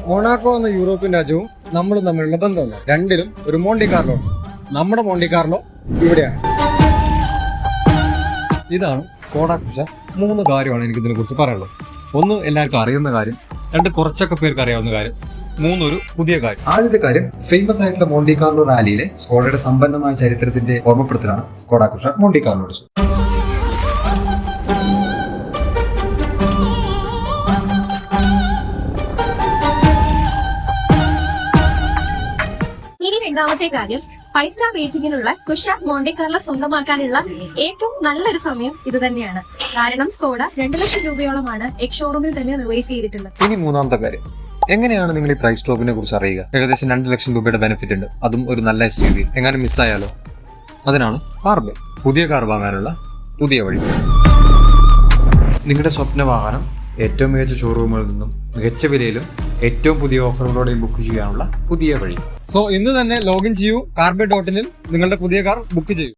Monaco എന്ന European രാജ്യവും നമ്മളും തമ്മിലുള്ള ബന്ധമുണ്ട്. രണ്ടിലും ഒരു മോണ്ടി കാർലോ ഉണ്ട്. നമ്മുടെ മോണ്ടി കാർലോ ഇവിടെയാണ്. ഇതാണ് സ്കോഡ കുഷാക്. 3 കാര്യമാണ് എനിക്ക് ഇതിനെ കുറിച്ച് പറയാനുള്ളത്. 1, എല്ലാവർക്കും അറിയുന്ന കാര്യം. 2, കുറച്ചൊക്കെ പേർക്ക് അറിയാവുന്ന കാര്യം. 3, ഒരു പുതിയ കാര്യം. ആദ്യത്തെ കാര്യം, ഫേമസ് ആയിട്ടുള്ള മോണ്ടി കാർലോ റാലിയിലെ സ്കോഡയുടെ സമ്പന്നമായ ചരിത്രത്തിന്റെ ഓർമ്മപ്പെടുത്തലാണ് സ്കോഡ കുഷാക് മോണ്ടി കാർലോ. ഇനി രണ്ടാമത്തെ കാര്യം, 5 സ്റ്റാർ റേറ്റിംഗിനുള്ള കുഷാക് മോണ്ടി കാർലോ സ്വന്തമാക്കാനുള്ള ഏറ്റവും നല്ലൊരു സമയം ഇത് തന്നെയാണ്. കാരണം സ്കോഡ 2 ലക്ഷം രൂപയോളമാണ് എക്സ് ഷോറൂമിൽ തന്നെ റിവൈസ് ചെയ്തിട്ടുള്ളത്. ഇനി മൂന്നാമത്തെ കാര്യം, എങ്ങനെയാണ് നിങ്ങൾ ഈ പ്രൈസ് ഡ്രോപ്പിനെ കുറിച്ച് അറിയുക? ഏകദേശം 2 ലക്ഷം രൂപയുടെ ബെനിഫിറ്റ് ഉണ്ട്, അതും ഒരു നല്ല SUV. എങ്ങനെ മിസ്സായാലോ? അതിനാണ് കാർബൺ. പുതിയ കാർ വാങ്ങാനുള്ള പുതിയ വഴി. നിങ്ങളുടെ സ്വപ്ന വാഹനം ഏറ്റവും മികച്ച ഷോറൂമുകളിൽ നിന്നും മികച്ച വിലയിലും ഏറ്റവും പുതിയ ഓഫറുകളോടെയും ബുക്ക് ചെയ്യാനുള്ള പുതിയ വഴി. സോ ഇന്ന് തന്നെ ലോഗിൻ ചെയ്യൂ. കാർബൺ.in നിങ്ങളുടെ പുതിയ കാർ ബുക്ക് ചെയ്യൂ.